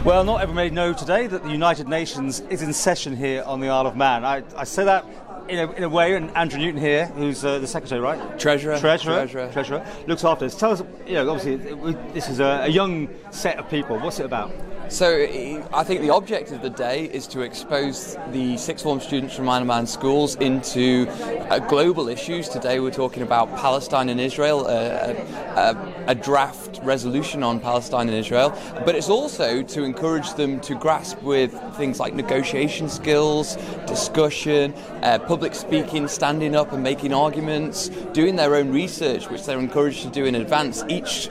Well, not everybody knows today that the United Nations is in session here on the Isle of Man. I say that in a way, and Andrew Newton here, who's the Secretary, right? Treasurer. Looks after us. Tell us, obviously, this is a young set of people. What's it about? So I think the object of the day is to expose the sixth form students from Isle of Man schools into global issues. Today we're talking about Palestine and Israel, a draft resolution on Palestine and Israel, but it's also to encourage them to grasp with things like negotiation skills, discussion, public speaking, standing up and making arguments, doing their own research, which they're encouraged to do in advance. Each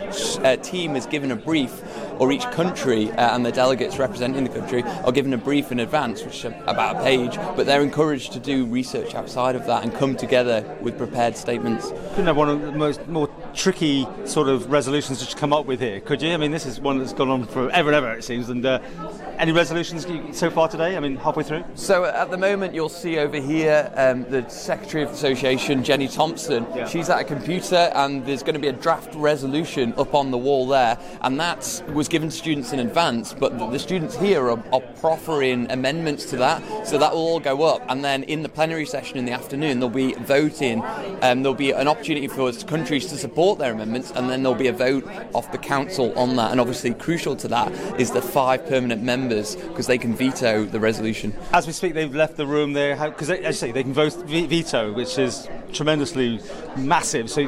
team is given a brief, or each country and the delegates representing the country are given a brief in advance, which is about a page, but they're encouraged to do research outside of that and come together with prepared statements. Couldn't have one of the more tricky sort of resolutions to come up with here, could you? I mean, this is one that's gone on forever and ever, it seems, and any resolutions so far today? I mean, halfway through? So at the moment you'll see over here the Secretary of the Association, Jenny Thompson. Yeah. She's at a computer and there's going to be a draft resolution up on the wall there, and that was given to students in advance, but the students here are proffering amendments to that, so that will all go up, and then in the plenary session in the afternoon there'll be voting, there'll be an opportunity for countries to support their amendments, and then there'll be a vote off the council on that, and obviously crucial to that is the 5 permanent members, because they can veto the resolution. As we speak, they've left the room there, because as you say, they can vote veto, which is tremendously massive, so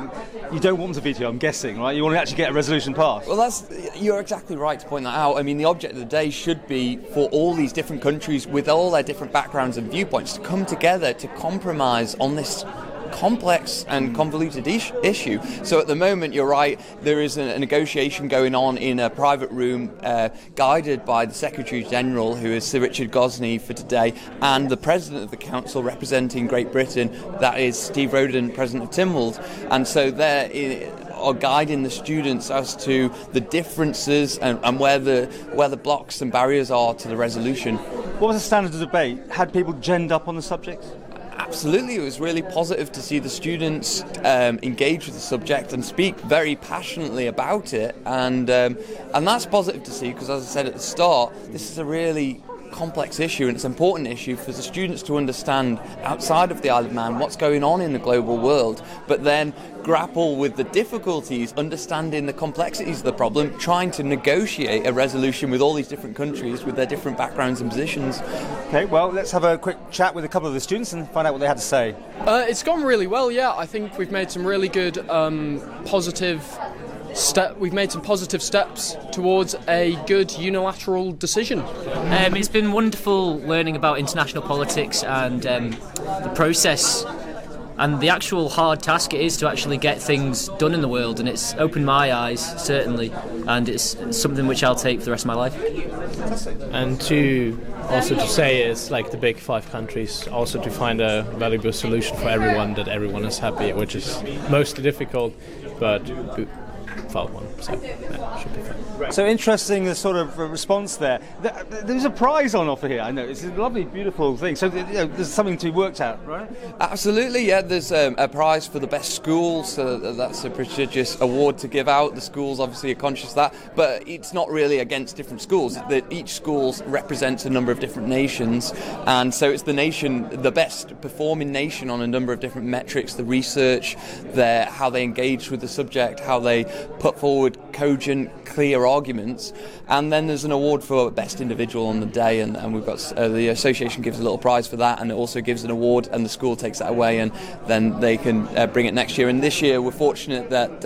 you don't want them to veto, I'm guessing, right? You want to actually get a resolution passed. Well, you're exactly right to point that out. I mean, the object of the day should be for all these different countries with all their different backgrounds and viewpoints to come together to compromise on this complex and convoluted issue. So at the moment, you're right, there is a negotiation going on in a private room guided by the Secretary General, who is Sir Richard Gosney for today, and the President of the Council representing Great Britain, that is Steve Roden, President of Tynwald. And so they're are guiding the students as to the differences and where the blocks and barriers are to the resolution. What was the standard of debate? Had people genned up on the subject? Absolutely, it was really positive to see the students engage with the subject and speak very passionately about it, and that's positive to see, because as I said at the start, this is a really complex issue, and it's an important issue for the students to understand outside of the Isle of Man what's going on in the global world, but then grapple with the difficulties, understanding the complexities of the problem, trying to negotiate a resolution with all these different countries with their different backgrounds and positions. Okay, well, let's have a quick chat with a couple of the students and find out what they had to say. It's gone really well, yeah. I think we've made some really good we've made some positive steps towards a good unilateral decision. It's been wonderful learning about international politics and the process and the actual hard task it is to actually get things done in the world, and it's opened my eyes, certainly, and it's something which I'll take for the rest of my life. And to say it's like the big 5 countries, also to find a valuable solution for everyone, that everyone is happy, which is mostly difficult, but found one, so yeah, should be fun. So interesting, the sort of response there. There's a prize on offer here, I know. It's a lovely, beautiful thing. So there's something to be worked out, right? Absolutely, yeah. There's a prize for the best school, so that's a prestigious award to give out. The schools obviously are conscious of that, but it's not really against different schools. Each school represents a number of different nations, and so it's the best performing nation on a number of different metrics, the research, how they engage with the subject, how they put forward cogent, clear arguments, and then there's an award for best individual on the day, and we've got the association gives a little prize for that, and it also gives an award, and the school takes that away, and then they can bring it next year. And this year we're fortunate that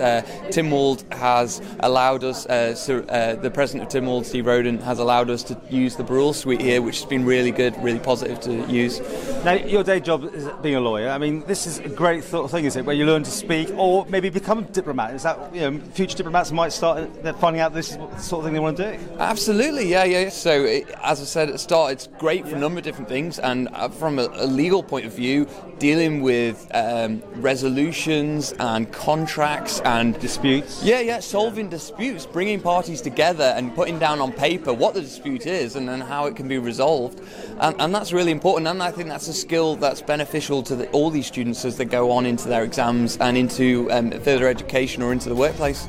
Tynwald has allowed us, the president of Tynwald, Steve Roden, has allowed us to use the Baroole Suiite here, which has been really good, really positive to use. Now, your day job is being a lawyer. I mean, this is a great thing, is it, where you learn to speak or maybe become a diplomat? Is that, future diplomats might start finding out this is the sort of thing they want to do? Absolutely, yeah. So, as I said at the start, it's great for a number of different things, and from a legal point of view, dealing with resolutions and contracts and disputes. Yeah, solving disputes, bringing parties together and putting down on paper what the dispute is and then how it can be resolved, and that's really important. And I think that's a skill that's beneficial to all these students as they go on into their exams and into further education or into the workplace.